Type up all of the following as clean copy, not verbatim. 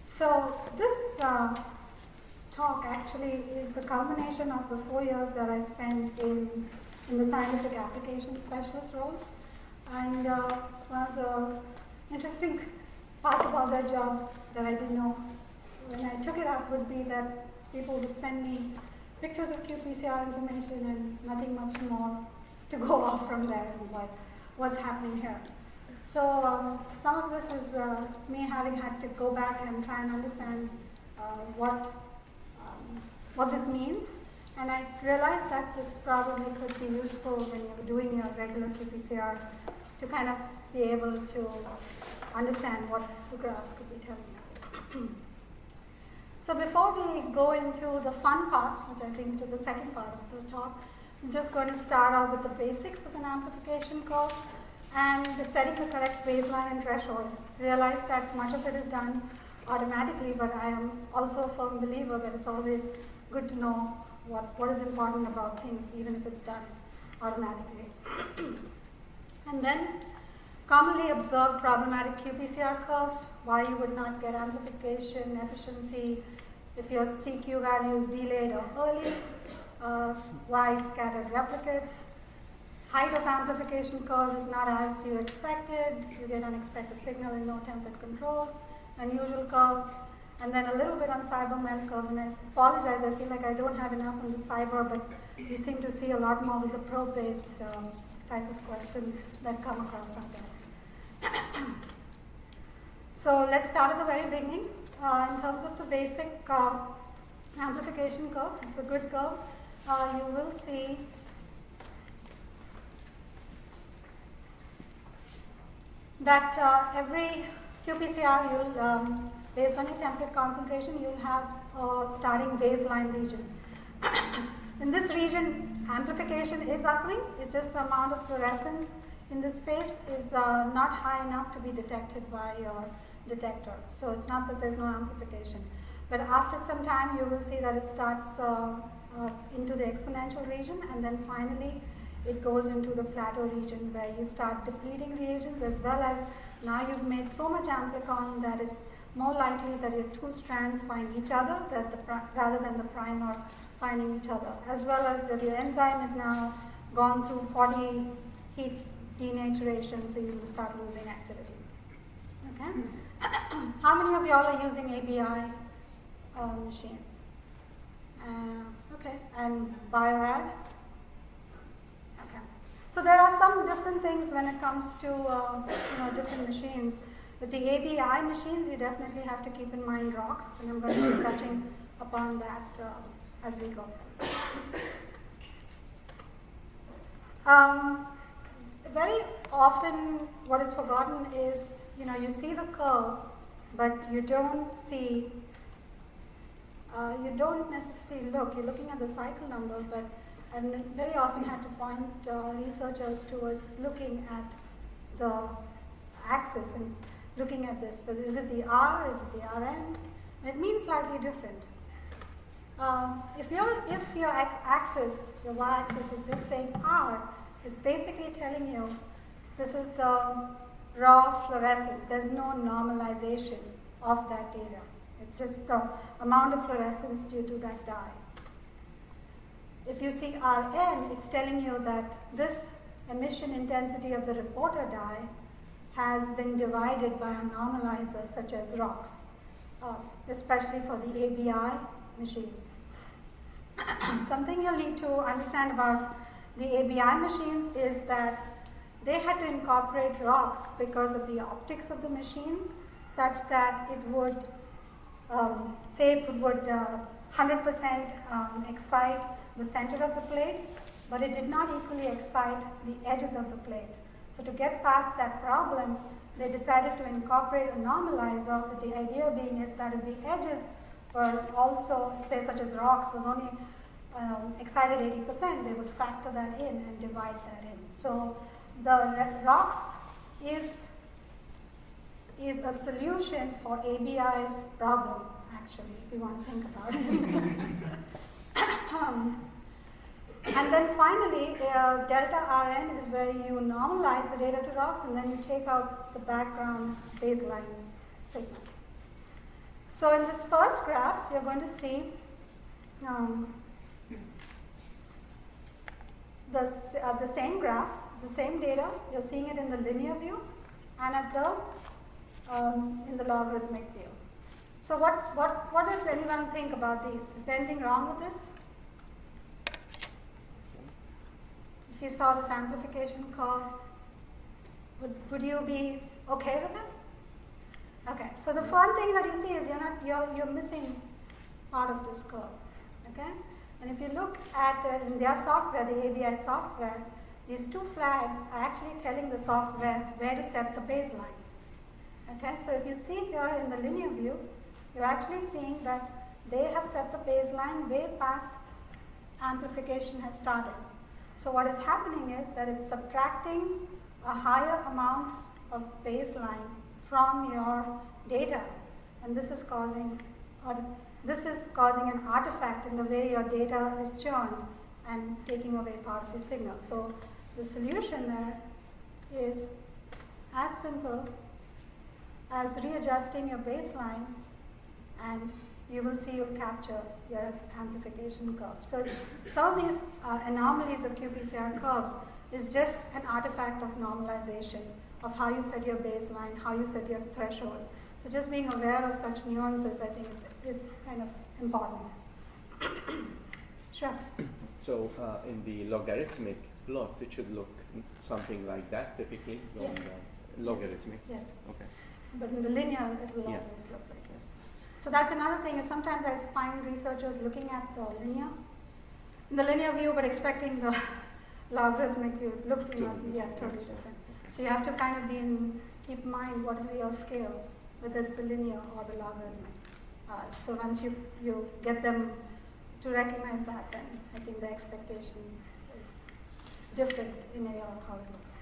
So this talk actually is the culmination of the 4 years that I spent in the scientific application specialist role. And one of the interesting parts about that job that I didn't know when I took it up would be that people would send me pictures of qPCR information and nothing much more to go off from there and like what's happening here. So some of this is me having had to go back and try and understand what this means. And I realized that this probably could be useful when you're doing your regular qPCR to kind of be able to understand what the graphs could be telling you. So before we go into the fun part, which I think is the second part of the talk, I'm just going to start out with the basics of an amplification curve and setting the correct baseline and threshold. Realize that much of it is done automatically, but I am also a firm believer that it's always good to know what is important about things, even if it's done automatically. And then commonly observed problematic qPCR curves, why you would not get amplification, efficiency, if your CQ value is delayed or early, why scattered replicates, height of amplification curve is not as you expected, you get unexpected signal and no template control, unusual curve, and then a little bit on cyber melt curves. And I apologize, I feel like I don't have enough on the cyber, but you seem to see a lot more with the probe-based type of questions that come across our desk. So let's start at the very beginning. In terms of the basic amplification curve, it's a good curve. You will see that every qPCR, you'll, based on your template concentration, you'll have a starting baseline region. In this region, amplification is occurring. It's just the amount of fluorescence in this space is not high enough to be detected by your detector. So it's not that there's no amplification. But after some time, you will see that it starts into the exponential region, and then finally it goes into the plateau region where you start depleting reagents, as well as now you've made so much amplicon that it's more likely that your two strands find each other rather than the primer finding each other, as well as that your enzyme is now gone through 40 heat denaturation, so you will start losing activity. Okay? How many of y'all are using ABI machines? Okay, and Biorad? Okay. So there are some different things when it comes to different machines. With the ABI machines, you definitely have to keep in mind rocks, and I'm going to be touching upon that as we go. Very often what is forgotten is, you see the curve, but you don't see, you don't necessarily look, you're looking at the cycle number, but I've very often had to point researchers towards looking at the axis and looking at this. But is it the R, is it the Rn? And it means slightly different. If your axis, your y-axis is just saying R, it's basically telling you this is the raw fluorescence. There's no normalization of that data. It's just the amount of fluorescence due to that dye. If you see Rn, it's telling you that this emission intensity of the reporter dye has been divided by a normalizer such as ROX, especially for the ABI machines. Something you'll need to understand about the ABI machines is that they had to incorporate ROX because of the optics of the machine, such that it would, say it would 100% excite the center of the plate, but it did not equally excite the edges of the plate. So to get past that problem, they decided to incorporate a normalizer, with the idea being is that if the edges were also, say such as ROX was only excited 80%, they would factor that in and divide that in. So the ROX is a solution for ABI's problem, actually, if you want to think about it. And then finally, delta Rn is where you normalize the data to ROX, and then you take out the background baseline signal. So in this first graph, you're going to see the same graph, the same data. You're seeing it in the linear view and at in the logarithmic view. So what does anyone think about these? Is there anything wrong with this? If you saw this amplification curve, would you be okay with it? Okay, so the fun thing that you see is you're missing part of this curve. Okay, and if you look at in their software, the ABI software, these two flags are actually telling the software where to set the baseline. Okay, so if you see here in the linear view, you're actually seeing that they have set the baseline way past amplification has started. So what is happening is that it's subtracting a higher amount of baseline from your data, and this is causing an artifact in the way your data is churned and taking away part of your signal. So the solution there is as simple as readjusting your baseline, and you will see you'll capture your amplification curve. So some of these anomalies of qPCR curves is just an artifact of normalization of how you set your baseline, how you set your threshold. So just being aware of such nuances, I think, is kind of important. Sure. So in the logarithmic plot, it should look something like that typically? Yes. Logarithmic? Yes. Okay. But in the linear, it will always look like this. So that's another thing, is sometimes I find researchers looking at the linear, in the linear view, but expecting the logarithmic view. It looks totally different. So you have to kind of keep in mind what is your scale, whether it's the linear or the logarithmic. So once you get them to recognize that, then I think the expectation is different in how it looks.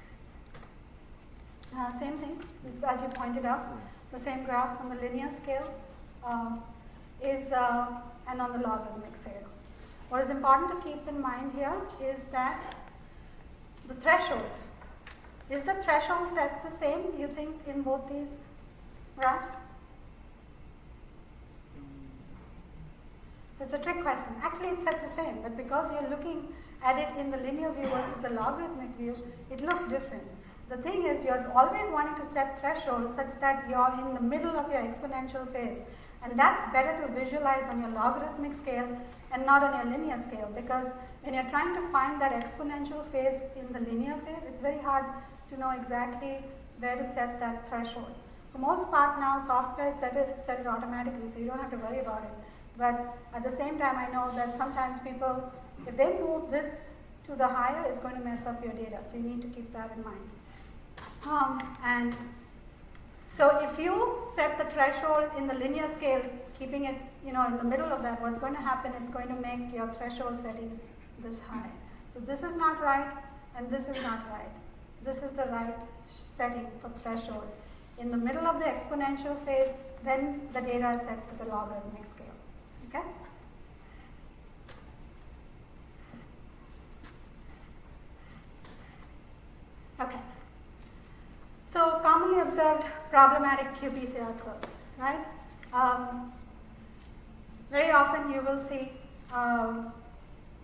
Same thing, this, as you pointed out, the same graph on the linear scale and on the logarithmic scale. What is important to keep in mind here is that the threshold. Is the threshold set the same, you think, in both these graphs? So it's a trick question. Actually, it's set the same, but because you're looking at it in the linear view versus the logarithmic view, it looks different. The thing is, you're always wanting to set thresholds such that you're in the middle of your exponential phase. And that's better to visualize on your logarithmic scale and not on your linear scale, because when you're trying to find that exponential phase in the linear phase, it's very hard to know exactly where to set that threshold. For most part now, software sets automatically, so you don't have to worry about it. But at the same time, I know that sometimes people, if they move this to the higher, it's going to mess up your data, so you need to keep that in mind. And so if you set the threshold in the linear scale, keeping it in the middle of that, what's going to happen, it's going to make your threshold setting this high. So this is not right, and this is not right. This is the right setting for threshold. In the middle of the exponential phase, then the data is set to the logarithmic scale. Okay? Okay. So commonly observed problematic qPCR curves, right? Very often you will see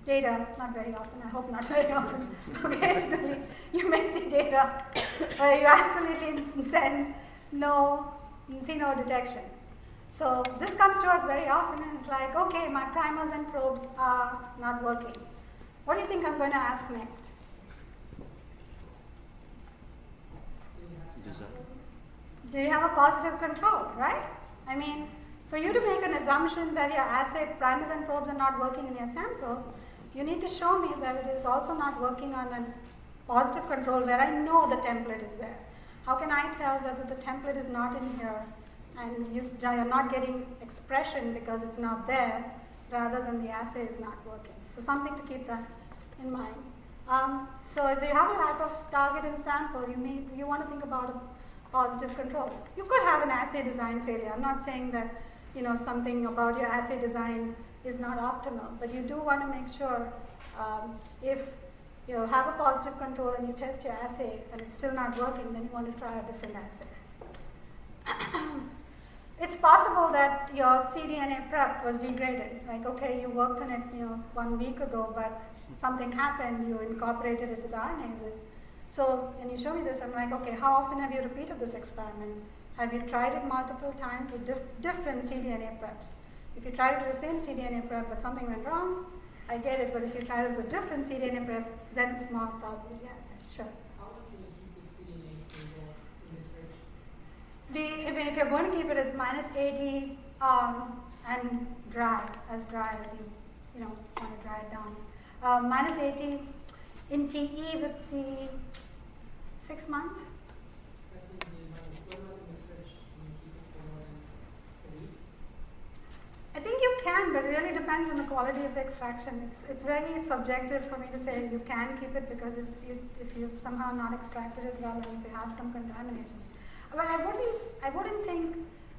data, not very often, I hope not very often, occasionally you may see data where you absolutely see no detection. So this comes to us very often, and it's like, okay, my primers and probes are not working. What do you think I'm going to ask next? Do you have a positive control, right? I mean, for you to make an assumption that your assay primers and probes are not working in your sample, you need to show me that it is also not working on a positive control where I know the template is there. How can I tell whether the template is not in here and you're not getting expression because it's not there, rather than the assay is not working? So something to keep that in mind. So if you have a lack of target in sample, you want to think about a positive control. You could have an assay design failure. I'm not saying that something about your assay design is not optimal, but you do want to make sure if you have a positive control and you test your assay and it's still not working, then you want to try a different assay. It's possible that your cDNA prep was degraded. Like, okay, you worked on it 1 week ago, but something happened, you incorporated it with RNases. So, and you show me this, I'm like, okay, how often have you repeated this experiment? Have you tried it multiple times with different cDNA preps? If you tried it with the same cDNA prep but something went wrong, I get it, but if you tried it with a different cDNA prep, then it's more probable, yes, sure. How long can you keep the cDNA stable in the fridge? If you're going to keep it, it's -80 and dry as you want to dry it down. -80 in TE would see 6 months. What about in the fridge? Can you keep it for more than a week? I think you can, but it really depends on the quality of the extraction. It's very subjective for me to say you can keep it, because if you've somehow not extracted it well, and if you have some contamination. But I wouldn't think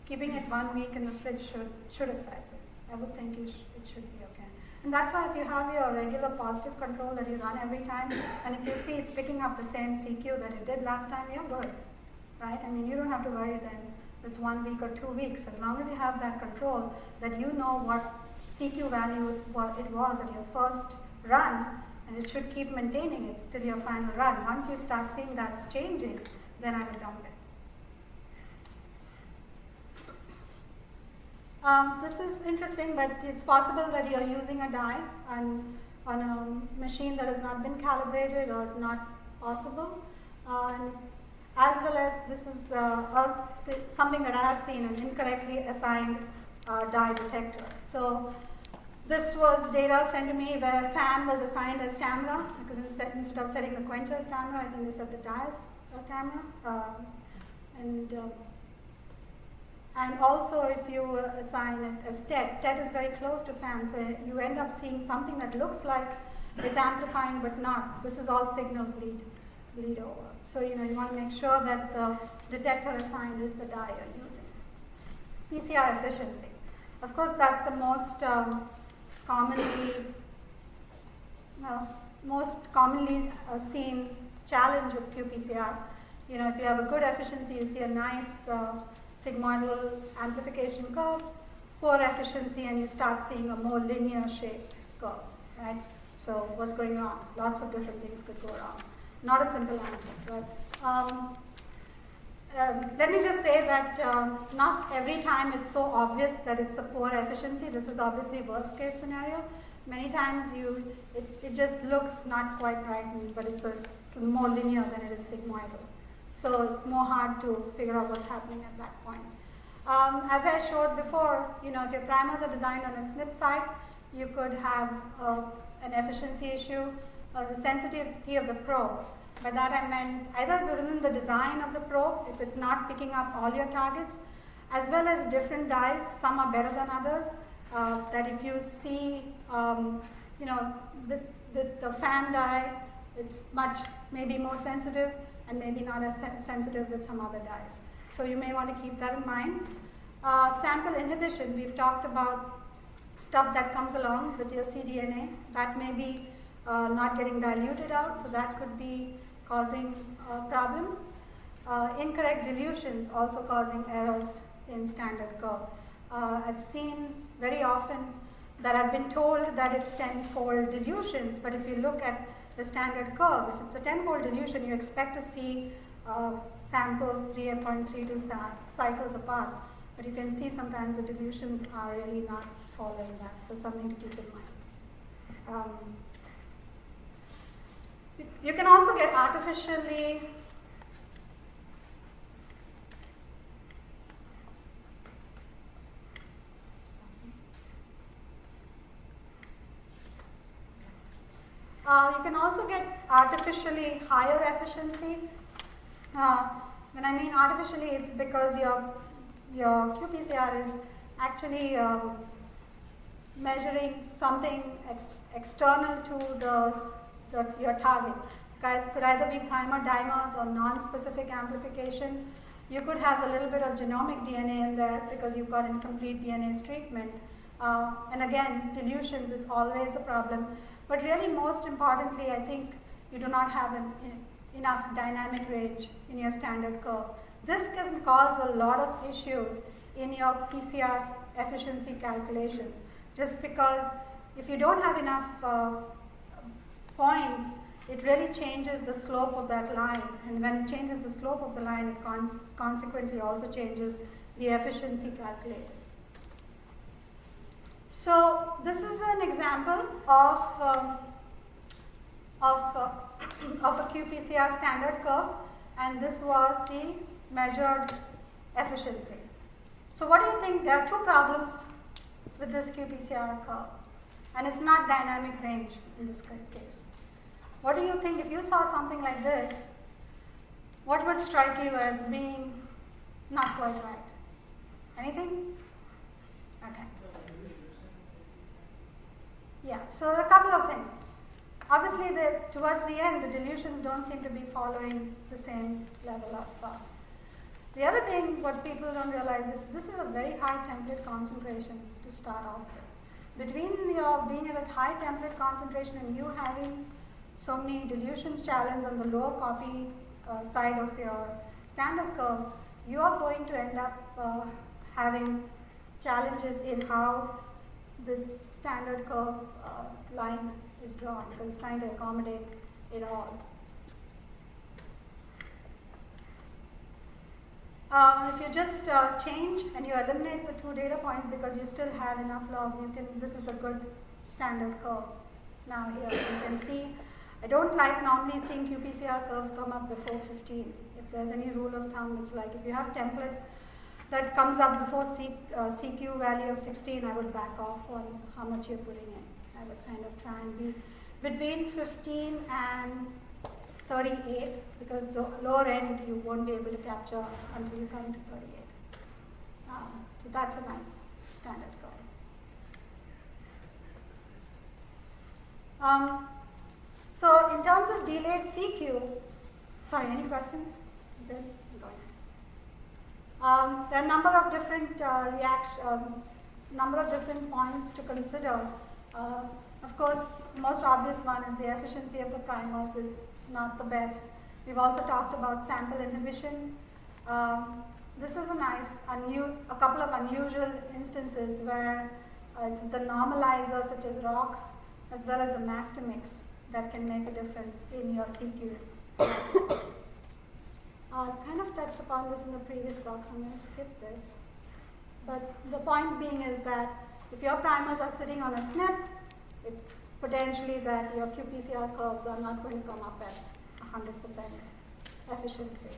keeping it 1 week in the fridge should affect it. I would think it should be okay. And that's why if you have your regular positive control that you run every time, and if you see it's picking up the same CQ that it did last time, you're good, right? I mean, you don't have to worry then it's 1 week or 2 weeks. As long as you have that control, that you know what CQ value it was at your first run, and it should keep maintaining it till your final run. Once you start seeing that's changing, then I would dump it. This is interesting, but it's possible that you're using a dye on a machine that has not been calibrated or is not possible. As well as this is something that I have seen, an incorrectly assigned dye detector. So this was data sent to me where FAM was assigned as camera, because instead of setting the quencher as camera, I think they set the dye as camera. And also if you assign it as TET is very close to FAM, so you end up seeing something that looks like it's amplifying but not. This is all signal bleed over. So you want to make sure that the detector assigned is the dye you're using. PCR efficiency. Of course, that's the most commonly seen challenge with qPCR. If you have a good efficiency, you see a nice sigmoidal amplification curve, poor efficiency, and you start seeing a more linear shaped curve, right? So what's going on? Lots of different things could go wrong. Not a simple answer, but let me just say that not every time it's so obvious that it's a poor efficiency. This is obviously worst case scenario. Many times it just looks not quite right, but it's more linear than it is sigmoidal. So it's more hard to figure out what's happening at that point. As I showed before, if your primers are designed on a SNP site, you could have an efficiency issue, the sensitivity of the probe. By that I meant either within the design of the probe, if it's not picking up all your targets, as well as different dyes. Some are better than others. That if you see, the FAM dye, it's maybe more sensitive, and maybe not as sensitive with some other dyes. So you may want to keep that in mind. Sample inhibition, we've talked about stuff that comes along with your cDNA. That may be not getting diluted out, so that could be causing a problem. Incorrect dilutions also causing errors in standard curve. I've seen very often that I've been told that it's 10-fold dilutions, but if you look at the standard curve, if it's a 10-fold dilution, you expect to see samples 3.32 cycles apart. But you can see sometimes the dilutions are really not following that, so something to keep in mind. You can also get artificially higher efficiency. When I mean artificially, it's because your qPCR is actually measuring something external to your target. Could either be primer dimers or non-specific amplification. You could have a little bit of genomic DNA in there because you've got incomplete DNA treatment. And again, dilutions is always a problem. But really, most importantly, I think you do not have enough dynamic range in your standard curve. This can cause a lot of issues in your PCR efficiency calculations, just because if you don't have enough points, it really changes the slope of that line, and when it changes the slope of the line, it consequently also changes the efficiency calculated. So this is an example of a qPCR standard curve, and this was the measured efficiency. So what do you think? There are two problems with this qPCR curve, and it's not dynamic range in this case. What do you think if you saw something like this? What would strike you as being not quite right? Anything? Okay. Yeah, so a couple of things. Obviously, towards the end, the dilutions don't seem to be following the same level of. The other thing, what people don't realize is this is a very high template concentration to start off with. Between your being at a high template concentration and you having so many dilutions challenge on the lower copy side of your standard curve, you are going to end up having challenges in how this standard curve line is drawn, because it's trying to accommodate it all. If you just change and you eliminate the 2 data points because you still have enough logs, this is a good standard curve. Now here you can see, I don't like normally seeing qPCR curves come up before 15. If there's any rule of thumb, it's like if you have template that comes up before CQ value of 16, I would back off on how much you're putting in. I would kind of try and be between 15 and 38, because the lower end you won't be able to capture until you come to 38. So that's a nice standard curve. So in terms of delayed CQ, sorry, any questions? Then go ahead. There are a number of different number of different points to consider. Of course, the most obvious one is the efficiency of the primers is not the best. We've also talked about sample inhibition. This is a couple of unusual instances where it's the normalizer such as ROX as well as the master mix that can make a difference in your CQ. I kind of touched upon this in the previous talk, so I'm going to skip this. But the point being is that if your primers are sitting on a SNP, it potentially that your qPCR curves are not going to come up at 100% efficiency.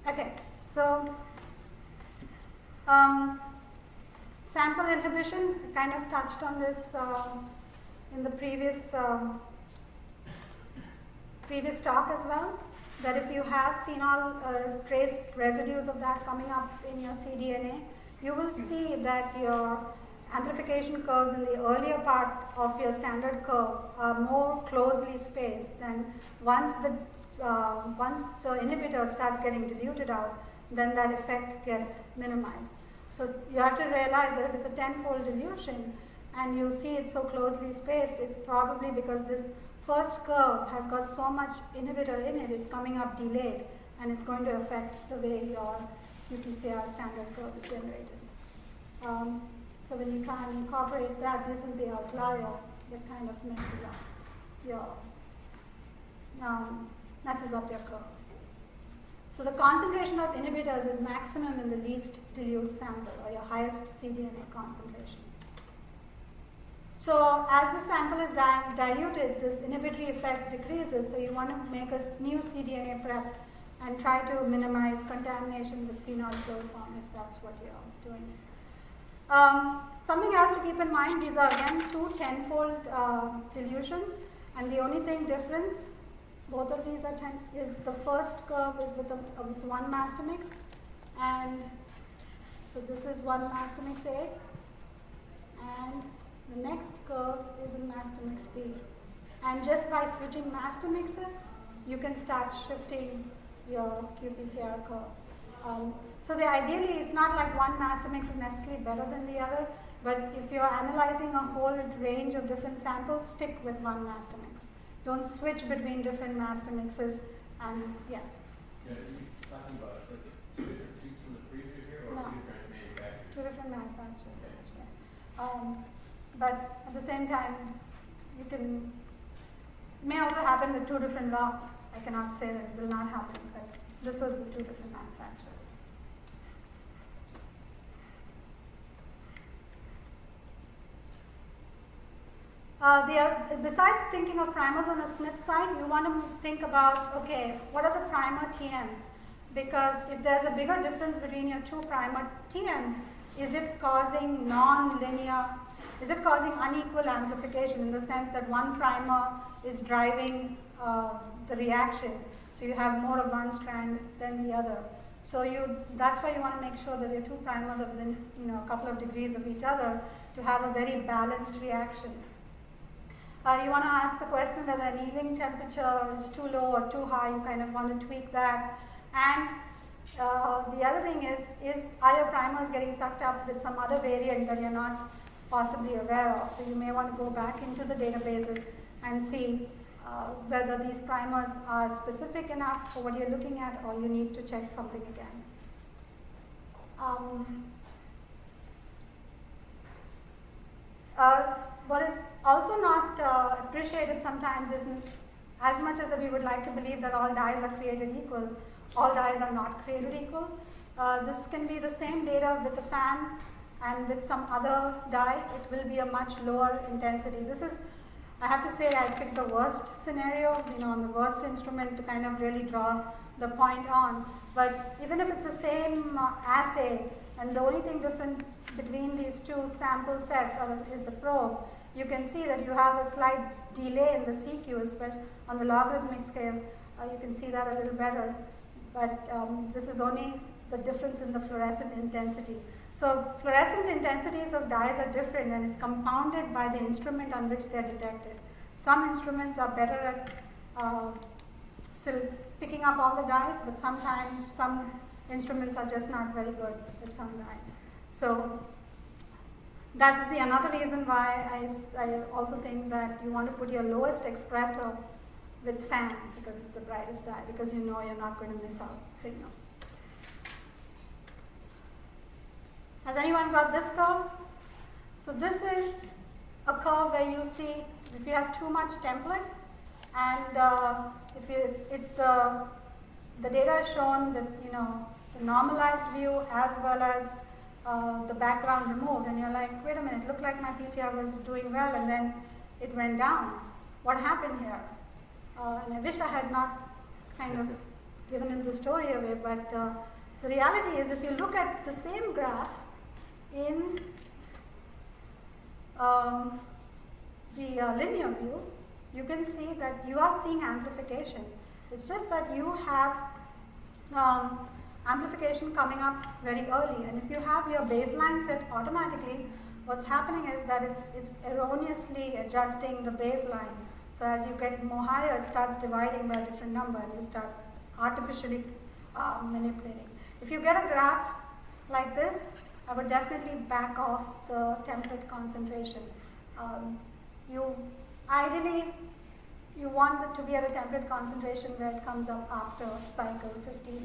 Okay, so sample inhibition, I kind of touched on this in the previous talk as well, that if you have phenol trace residues of that coming up in your cDNA, you will see that your amplification curves in the earlier part of your standard curve are more closely spaced than once the inhibitor starts getting diluted out, then that effect gets minimized. So you have to realize that if it's a 10-fold dilution and you see it so closely spaced, it's probably because this first curve has got so much inhibitor in it, it's coming up delayed, and it's going to affect the way your qPCR standard curve is generated. So when you try and incorporate that, this is the outlier that kind of messes up your curve. So the concentration of inhibitors is maximum in the least dilute sample, or your highest cDNA concentration. So as the sample is diluted, this inhibitory effect decreases, so you want to make a new cDNA prep and try to minimize contamination with phenol chloroform if that's what you're doing. Something else to keep in mind, these are again two 10-fold dilutions, and the only thing difference, both of these are 10, is the first curve is with one master mix, and so this is one master mix A, and the next curve is in master mix B. And just by switching master mixes, you can start shifting your qPCR curve. So ideally, it's not like one master mix is necessarily better than the other, but if you're analyzing a whole range of different samples, stick with one master mix. Don't switch between different master mixes, and yeah. Yeah, are you talking about like two different tubes from the freezer here, or No. two different manufacturers? Two different manufacturers, Okay. actually. But at the same time, you can, may also happen with two different lots. I cannot say that it will not happen, but this was with two different manufacturers. Besides thinking of primers on a SNP side, you want to think about, okay, what are the primer TMs? Because if there's a bigger difference between your two primer TMs, is it causing non-linear, is it causing unequal amplification in the sense that one primer is driving the reaction, so you have more of one strand than the other. So that's why you want to make sure that your two primers are within a couple of degrees of each other to have a very balanced reaction. You want to ask the question whether annealing temperature is too low or too high. You kind of want to tweak that. And the other thing is are your primers getting sucked up with some other variant that you're not possibly aware of? So you may want to go back into the databases and see whether these primers are specific enough for what you're looking at, or you need to check something again. What is also not appreciated sometimes is, as much as we would like to believe that all dyes are created equal, all dyes are not created equal. This can be the same data with a fan and with some other dye. It will be a much lower intensity. This is, I have to say, I picked the worst scenario, on the worst instrument to kind of really draw the point on. But even if it's the same assay, and the only thing different between these two sample sets is the probe, you can see that you have a slight delay in the CQ, especially on the logarithmic scale. You can see that a little better. But this is only the difference in the fluorescent intensity. So fluorescent intensities of dyes are different, and it's compounded by the instrument on which they're detected. Some instruments are better at picking up all the dyes, but sometimes some instruments are just not very good with some dyes. So that's another reason why I also think that you want to put your lowest expressor with fan, because it's the brightest dye, because you know you're not going to miss out signal. Has anyone got this curve? So this is a curve where you see if you have too much template, and it's the data is shown that the normalized view as well as the background removed, and you're like, wait a minute, it looked like my PCR was doing well, and then it went down. What happened here? And I wish I had not kind of given it the story away, but the reality is, if you look at the same graph in the linear view, you can see that you are seeing amplification. It's just that you have amplification coming up very early, and if you have your baseline set automatically, what's happening is that it's erroneously adjusting the baseline. So as you get more higher, it starts dividing by a different number, and you start artificially manipulating. If you get a graph like this, I would definitely back off the template concentration. Ideally, you want it to be at a template concentration where it comes up after cycle 15.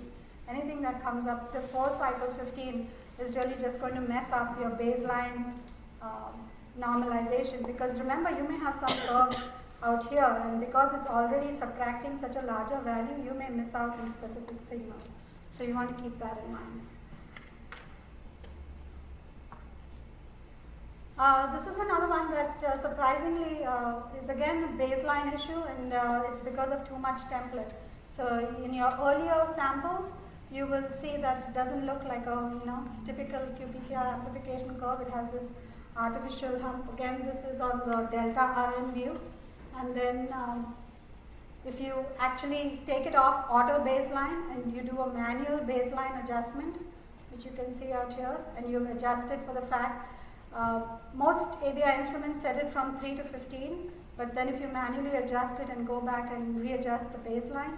Anything that comes up before cycle 15 is really just going to mess up your baseline normalization, because remember, you may have some curve out here, and because it's already subtracting such a larger value, you may miss out on specific signal. So you want to keep that in mind. This is another one that surprisingly is again a baseline issue, and it's because of too much template. So in your earlier samples, you will see that it doesn't look like a typical qPCR amplification curve. It has this artificial hump. Again, this is on the delta RN view, and then if you actually take it off auto baseline and you do a manual baseline adjustment, which you can see out here, and you adjust it for the fact most ABI instruments set it from 3 to 15, but then if you manually adjust it and go back and readjust the baseline,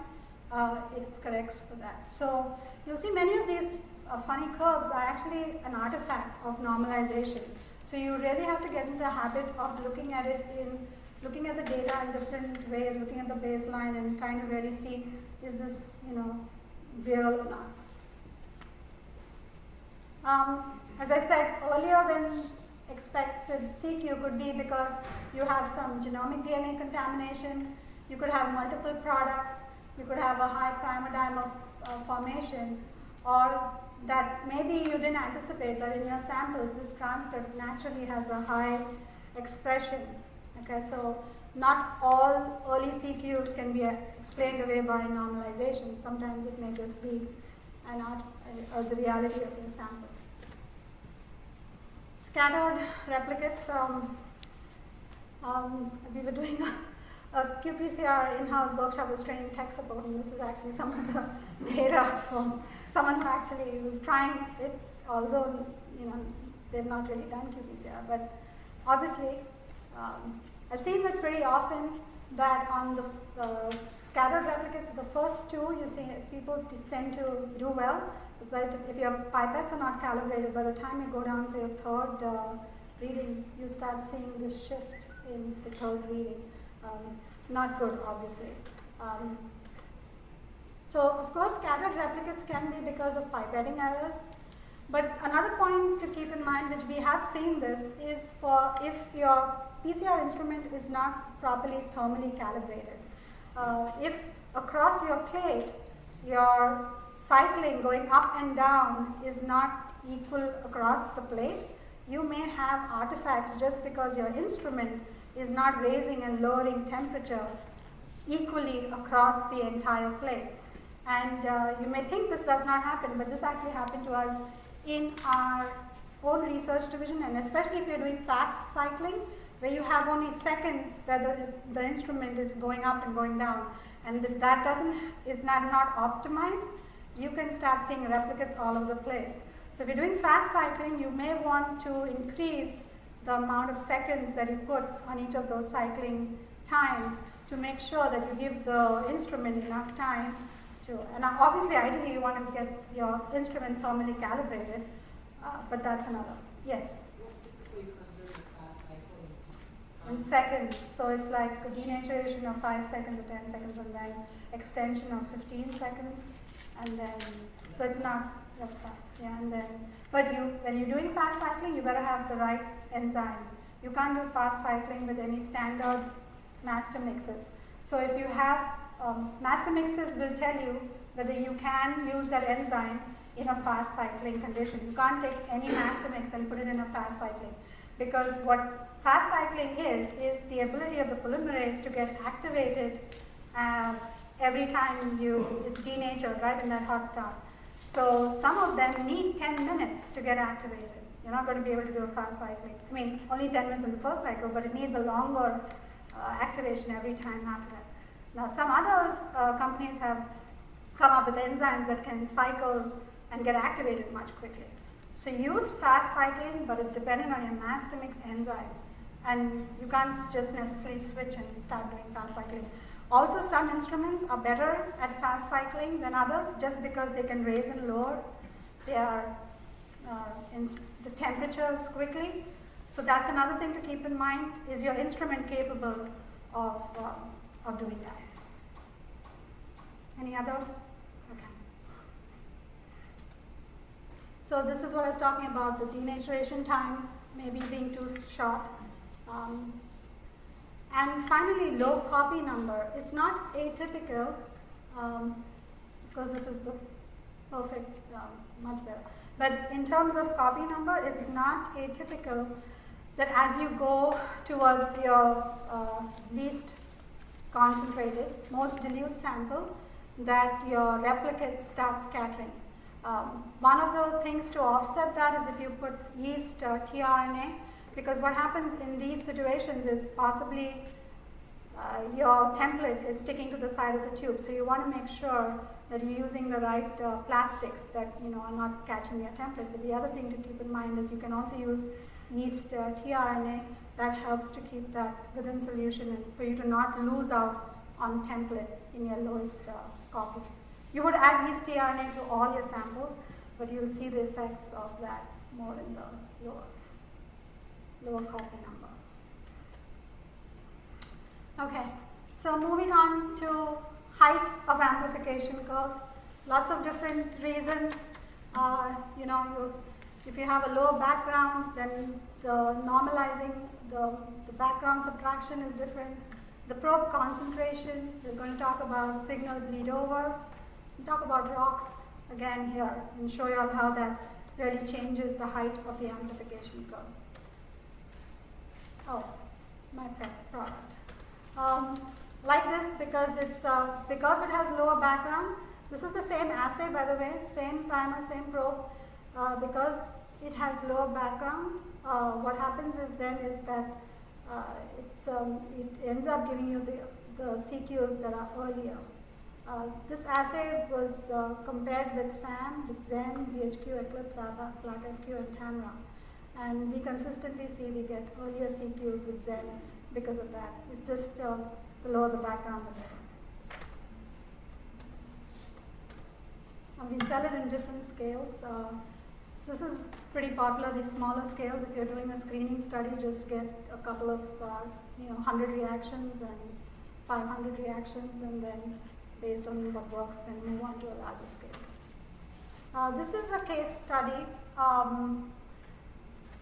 it corrects for that. So you'll see many of these funny curves are actually an artifact of normalization. So you really have to get into the habit of looking at the data in different ways, looking at the baseline and trying to really see, is this, real or not. As I said earlier, then expected CQ could be because you have some genomic DNA contamination, you could have multiple products, you could have a high primodimer formation, or that maybe you didn't anticipate that in your samples this transcript naturally has a high expression. Okay, so not all early CQs can be explained away by normalization. Sometimes it may just be the reality of your sample. Scattered replicates. We were doing a qPCR in-house workshop with training tech support, and this is actually some of the data from someone who actually was trying it, although they've not really done qPCR. But obviously, I've seen that pretty often that on the scattered replicates, the first two, you see people tend to do well, but if your pipettes are not calibrated, by the time you go down for your third reading, you start seeing this shift in the third reading. Not good, obviously. So, of course, scattered replicates can be because of pipetting errors. But another point to keep in mind, which we have seen this, is for if your PCR instrument is not properly thermally calibrated. If across your plate, your cycling going up and down is not equal across the plate, you may have artifacts just because your instrument is not raising and lowering temperature equally across the entire plate. And you may think this does not happen, but this actually happened to us in our own research division, and especially if you're doing fast cycling, where you have only seconds where the instrument is going up and going down. And if that is not optimized, you can start seeing replicates all over the place. So if you're doing fast cycling, you may want to increase the amount of seconds that you put on each of those cycling times to make sure that you give the instrument enough time to, and obviously ideally you want to get your instrument thermally calibrated, but that's another. Yes? What's typically considered a fast cycling? In seconds, so it's like a denaturation of 5 seconds or 10 seconds and then extension of 15 seconds, and then, so it's not, that's fast, yeah, and then, but when you're doing fast cycling, you better have the right enzyme. You can't do fast cycling with any standard master mixes. So if you have, master mixes will tell you whether you can use that enzyme in a fast cycling condition. You can't take any master mix and put it in a fast cycling, because what fast cycling is the ability of the polymerase to get activated every time it's denatured, right, in that hot start. So some of them need 10 minutes to get activated. You're not going to be able to do a fast cycling. I mean, only 10 minutes in the first cycle, but it needs a longer activation every time after that. Now, some others companies have come up with enzymes that can cycle and get activated much quickly. So use fast cycling, but it's dependent on your master mix enzyme. And you can't just necessarily switch and start doing fast cycling. Also, some instruments are better at fast cycling than others just because they can raise and lower their the temperatures quickly. So that's another thing to keep in mind. Is your instrument capable of doing that? Any other? Okay. So this is what I was talking about, the denaturation time maybe being too short. And finally, low copy number. It's not atypical, because this is the perfect, much better. But in terms of copy number, it's not atypical that as you go towards your least concentrated, most dilute sample, that your replicates start scattering. One of the things to offset that is if you put yeast tRNA, because what happens in these situations is possibly your template is sticking to the side of the tube. So you want to make sure that you're using the right plastics that are not catching your template. But the other thing to keep in mind is you can also use yeast tRNA. That helps to keep that within solution and for you to not lose out on template in your lowest copy. You would add yeast tRNA to all your samples, but you'll see the effects of that more in the lower copy number. Okay, so moving on to height of amplification curve. Lots of different reasons. If you have a low background, then the normalizing, the background subtraction is different. The probe concentration, we're going to talk about signal bleed over. We'll talk about rocks again here and show you all how that really changes the height of the amplification curve. Oh, my pet product. Like this because it has lower background. This is the same assay, by the way, same primer, same probe. Because it has lower background, what happens is that it ends up giving you the CQs that are earlier. This assay was compared with FAN, with ZEN, BHQ, Eclipse, ABBA, FlatFQ, and TAMRA. And we consistently see we get earlier CQs with ZEN because of that. It's just the lower the background, the better. And we sell it in different scales. This is pretty popular, these smaller scales. If you're doing a screening study, just get a couple of 100 reactions and 500 reactions, and then based on what works, then move on to a larger scale. This is a case study.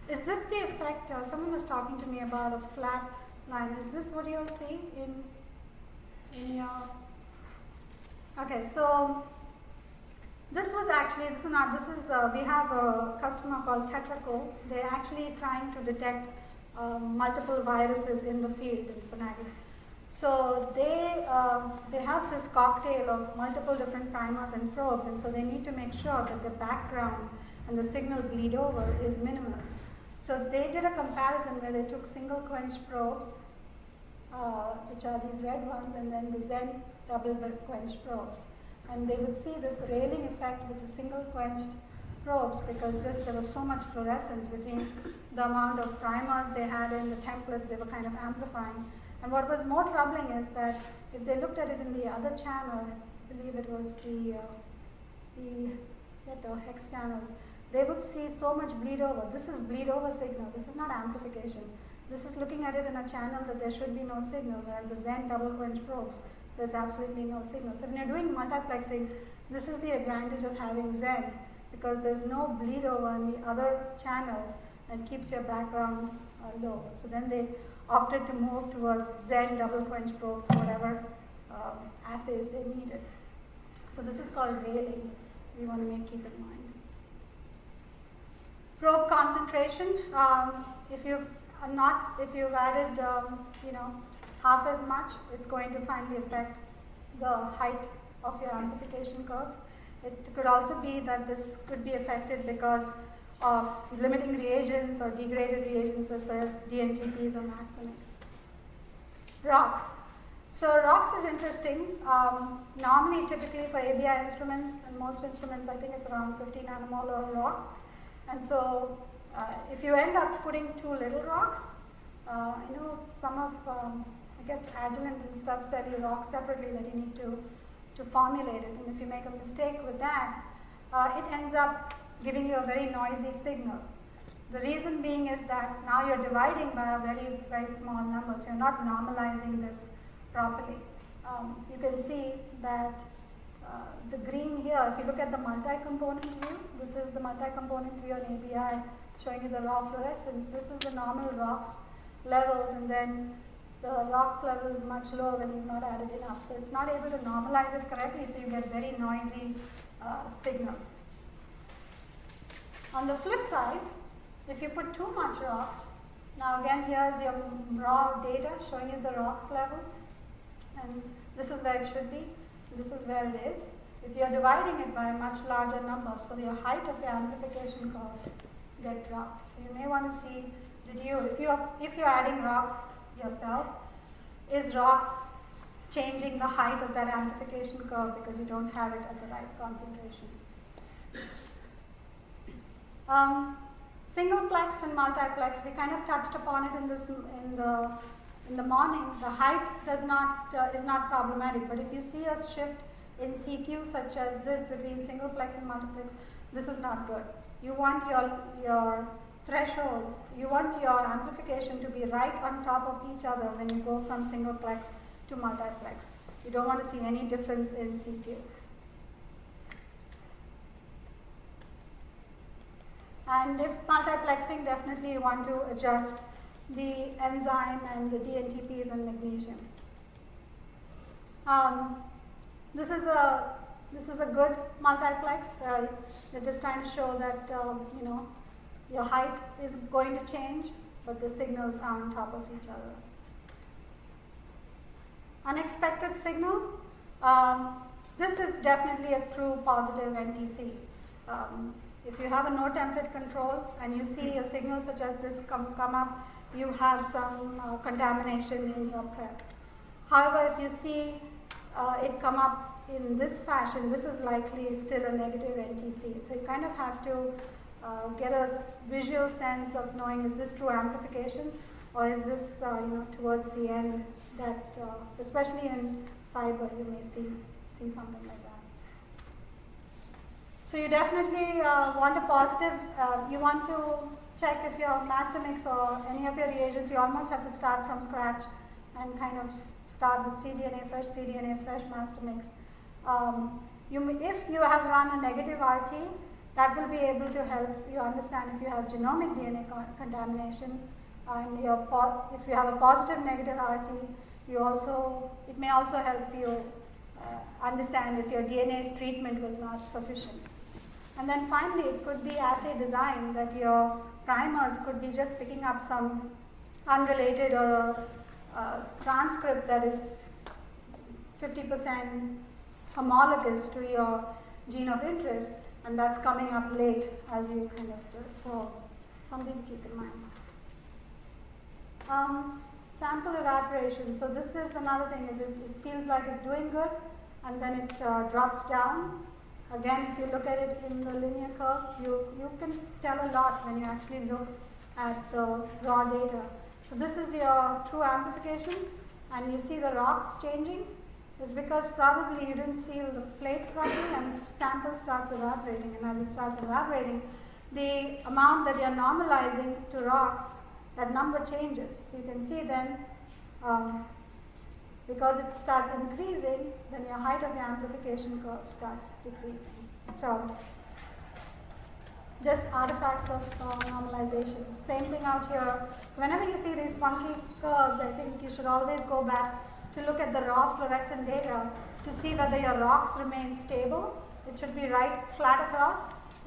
Is this the effect? Someone was talking to me about a flat line. Is this what you'll see in your? Okay, so this was actually, we have a customer called Tetraco. They're actually trying to detect multiple viruses in the field in Cincinnati. So they have this cocktail of multiple different primers and probes, and so they need to make sure that the background and the signal bleed over is minimal. So they did a comparison where they took single-quenched probes, which are these red ones, and then the ZEN double-quenched probes. And they would see this railing effect with the single-quenched probes because just there was so much fluorescence between the amount of primers they had in the template, they were kind of amplifying. And what was more troubling is that if they looked at it in the other channel, I believe it was the hex channels, they would see so much bleed over. This is bleed over signal, this is not amplification. This is looking at it in a channel that there should be no signal, whereas the ZEN double-quenched probes, there's absolutely no signal. So when you're doing multiplexing, this is the advantage of having ZEN, because there's no bleed over in the other channels and keeps your background low. So then they opted to move towards ZEN double-quenched probes for whatever assays they needed. So this is called railing, we want to keep in mind. Probe concentration, if you've added half as much, it's going to finally affect the height of your amplification curve. It could also be that this could be affected because of limiting reagents or degraded reagents such as DNTPs or mastonics. Rocks. So rocks is interesting. Normally, typically for ABI instruments, and most instruments, I think it's around 50 nanomolar rocks. And so if you end up putting too little rocks, I know some of, I guess Agilent and stuff sell you rocks separately that you need to formulate it. And if you make a mistake with that, it ends up giving you a very noisy signal. The reason being is that now you're dividing by a very, very small number, so you're not normalizing this properly. You can see that the green here, if you look at the multi-component view, this is the multi-component view on ABI showing you the raw fluorescence. This is the normal rocks levels, and then the rocks level is much lower when you've not added enough. So it's not able to normalize it correctly, so you get very noisy signal. On the flip side, if you put too much rocks, now again here's your raw data showing you the rocks level, and this is where it should be, this is where it is. If you're dividing it by a much larger number, so your height of your amplification curves get dropped. So you may want to see, if you're adding rocks yourself, is rocks changing the height of that amplification curve because you don't have it at the right concentration. Singleplex and multiplex, we kind of touched upon it in the morning. The height is not problematic, but if you see a shift in CQ such as this between singleplex and multiplex, this is not good. You want your thresholds, you want your amplification to be right on top of each other when you go from singleplex to multiplex. You don't want to see any difference in CQ. And if multiplexing, definitely you want to adjust the enzyme and the DNTPs and magnesium. This is a good multiplex. They're just trying to show that your height is going to change, but the signals are on top of each other. Unexpected signal. This is definitely a true positive NTC. If you have a no template control and you see a signal such as this come up, you have some contamination in your prep. However, if you see it come up in this fashion, this is likely still a negative NTC. So you kind of have to get a visual sense of knowing, is this true amplification, or is this towards the end that, especially in cyber, you may see something like that. So you definitely want a positive. You want to check if your master mix or any of your reagents, you almost have to start from scratch and kind of start with cDNA fresh master mix. If you have run a negative RT, that will be able to help you understand if you have genomic DNA contamination, and if you have a positive negative RT, it may also help you understand if your DNase treatment was not sufficient. And then finally, it could be assay design, that your primers could be just picking up some unrelated or a transcript that is 50% homologous to your gene of interest, and that's coming up late as you kind of do. So something to keep in mind. Sample evaporation. So this is another thing, is it feels like it's doing good, and then it drops down. Again, if you look at it in the linear curve, you can tell a lot when you actually look at the raw data. So this is your true amplification, and you see the rocks changing. It's because probably you didn't seal the plate properly, and the sample starts evaporating. And as it starts evaporating, the amount that you're normalizing to rocks, that number changes. So you can see then, because it starts increasing, then your height of your amplification curve starts decreasing. So just artifacts of normalization. Same thing out here. So whenever you see these funky curves, I think you should always go back to look at the raw fluorescent data to see whether your rocks remain stable. It should be right flat across.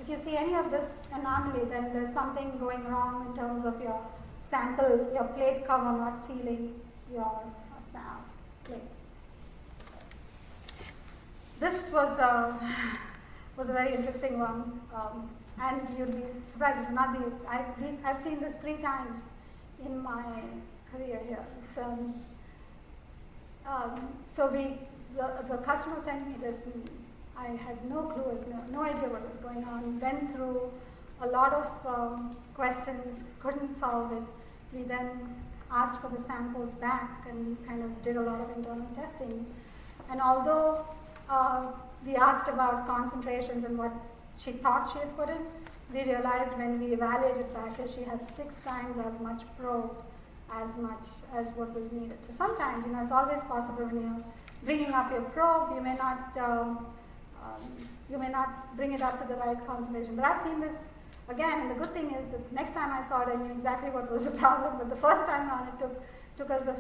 If you see any of this anomaly, then there's something going wrong in terms of your sample, your plate cover not sealing your plate. This was a very interesting one, and you'll be surprised. It's not I've seen this 3 times in my career here. So the customer sent me this, and I had no clue, no idea what was going on. Went through a lot of questions, couldn't solve it. We then asked for the samples back and kind of did a lot of internal testing. And although we asked about concentrations and what she thought she had put in, we realized when we evaluated back that she had 6 times as much probe as what was needed. So sometimes, it's always possible when you're bringing up your probe, you may not bring it up to the right concentration. But I've seen this again, and the good thing is that next time I saw it, I knew exactly what was the problem. But the first time around, it took us a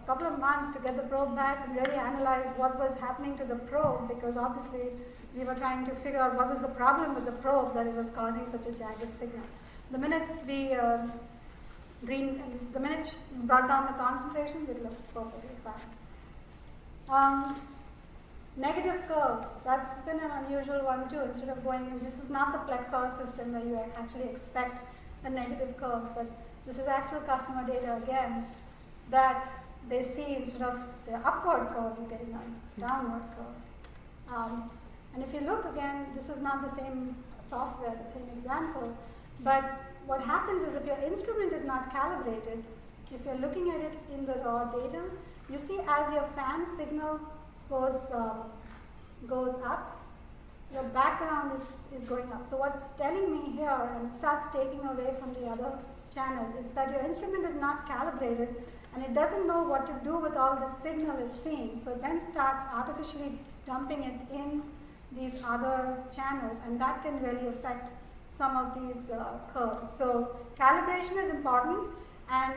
couple of months to get the probe back and really analyze what was happening to the probe, because obviously we were trying to figure out what was the problem with the probe that it was causing such a jagged signal. The minute we brought down the concentrations, it looked perfectly fine. Negative curves, that's been an unusual one too. Instead of this is not the Plexor system where you actually expect a negative curve, but this is actual customer data again, that they see instead of the upward curve, you're getting a downward curve. And if you look again, this is not the same software, the same example, but what happens is if your instrument is not calibrated, if you're looking at it in the raw data, you see as your fan signal goes up, your background is going up. So what's telling me here, and it starts taking away from the other channels, is that your instrument is not calibrated and it doesn't know what to do with all the signal it's seeing. So it then starts artificially dumping it in these other channels, and that can really affect some of these curves. So calibration is important, and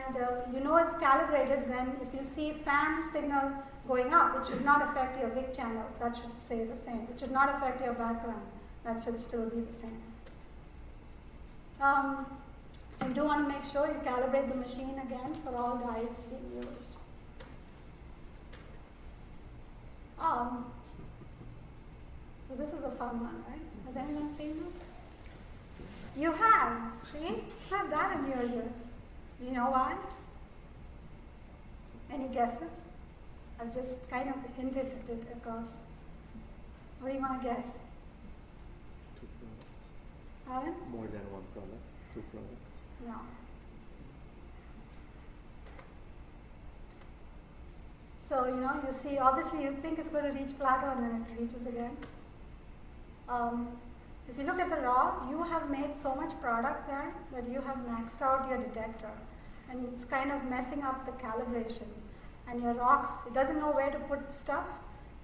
you know it's calibrated when if you see fan signal going up, it should not affect your big channels. That should stay the same. It should not affect your background. That should still be the same. So you do want to make sure you calibrate the machine again for all dyes being used. So this is a fun one, right? Has anyone seen this? You have, see? Not that unusual. Do you know why? Any guesses? I've just kind of hinted at it across. What do you want to guess? 2 products. Pardon? More than 1 product. 2 products. No. So, you know, you see, obviously you think it's going to reach plateau and then it reaches again. If you look at the raw, you have made so much product there that you have maxed out your detector. And it's kind of messing up the calibration. And your rocks, it doesn't know where to put stuff.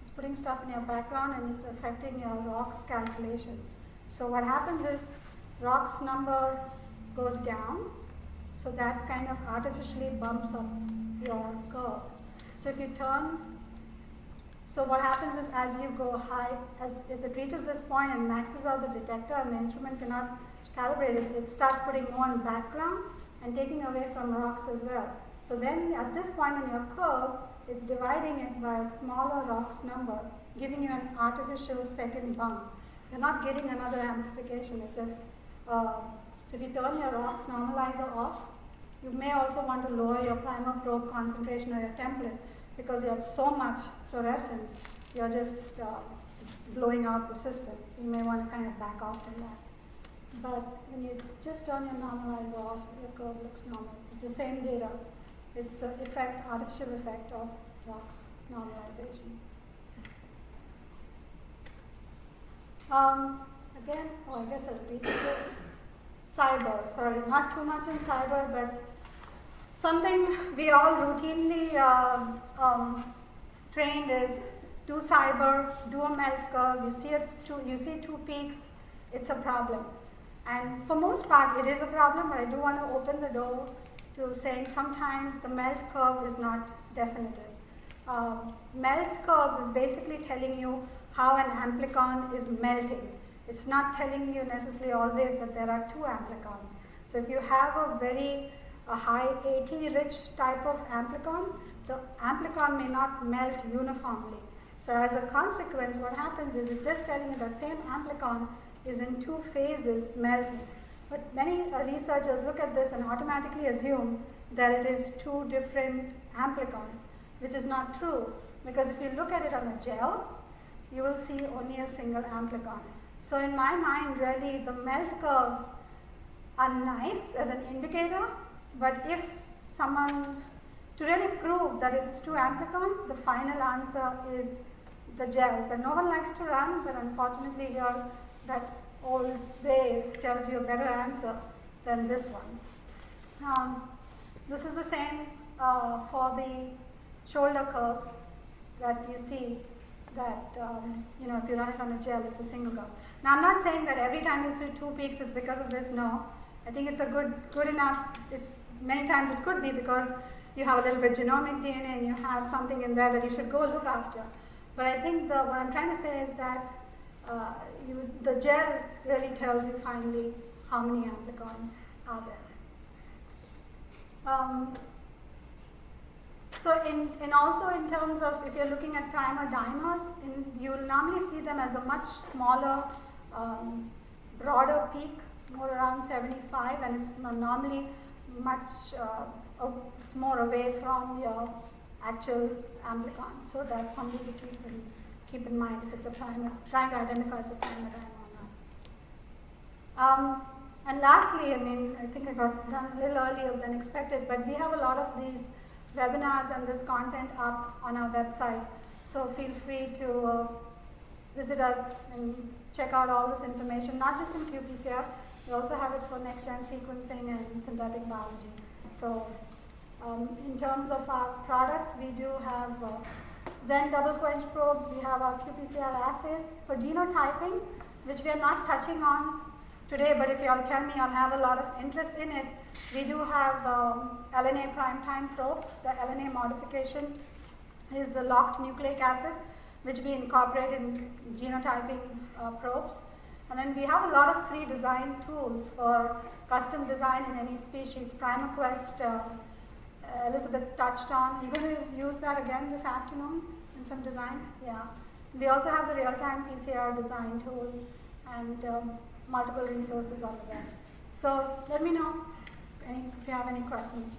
It's putting stuff in your background and it's affecting your rocks calculations. So what happens is rocks number goes down. So that kind of artificially bumps up your curve. So if you turn, so what happens is as you go high, as it reaches this point and maxes out the detector and the instrument cannot calibrate it, it starts putting more in background and taking away from rocks as well. So then at this point in your curve, it's dividing it by a smaller rocks number, giving you an artificial second bump. You're not getting another amplification, it's just, so if you turn your rocks normalizer off, you may also want to lower your primer probe concentration or your template because you have so much fluorescence, you're just blowing out the system. So you may want to kind of back off from that. But when you just turn your normalizer off, your curve looks normal. It's the same data. It's the effect, artificial effect of rocks normalization. Again, I guess I'll repeat this. Cyber, sorry, not too much in cyber, but something we all routinely trained is do cyber, do a melt curve, you see 2 peaks, it's a problem. And for most part, it is a problem, but I do want to open the door to saying sometimes the melt curve is not definitive. Melt curves is basically telling you how an amplicon is melting. It's not telling you necessarily always that there are 2 amplicons. So if you have a high AT rich type of amplicon, the amplicon may not melt uniformly. So as a consequence, what happens is it's just telling you that same amplicon is in 2 phases melting. But many researchers look at this and automatically assume that it is 2 different amplicons, which is not true. Because if you look at it on a gel, you will see only a single amplicon. So in my mind, really, the melt curve are nice as an indicator, but if someone, to really prove that it is 2 amplicons, the final answer is the gels that no one likes to run, but unfortunately here, that old way tells you a better answer than this one. This is the same for the shoulder curves that you see that, you know, if you run it on a gel, it's a single curve. Now, I'm not saying that every time you see 2 peaks, it's because of this, no. I think it's a good enough, many times it could be because you have a little bit genomic DNA and you have something in there that you should go look after. But I think what I'm trying to say is that the gel really tells you finally how many amplicons are there. So also in terms of if you're looking at primer dimers, you'll normally see them as a much smaller, broader peak, more around 75, and it's normally much, it's more away from your actual amplicon. So that's something to keep in mind if it's a primer, trying to identify if it's a primer dimer or not. And lastly, I mean, I think I got done a little earlier than expected, but we have a lot of these webinars and this content up on our website. So feel free to visit us and check out all this information, not just in qPCR, we also have it for next-gen sequencing and synthetic biology. So in terms of our products, we do have ZEN double-quenched probes, we have our qPCR assays for genotyping, which we are not touching on today, but if you all tell me, I'll have a lot of interest in it. We do have LNA prime time probes. The LNA modification is a locked nucleic acid, which we incorporate in genotyping probes. And then we have a lot of free design tools for custom design in any species. PrimaQuest, Elizabeth touched on. You're going to use that again this afternoon in some design? Yeah. We also have the real-time PCR design tool and multiple resources on the web. So let me know if you have any questions.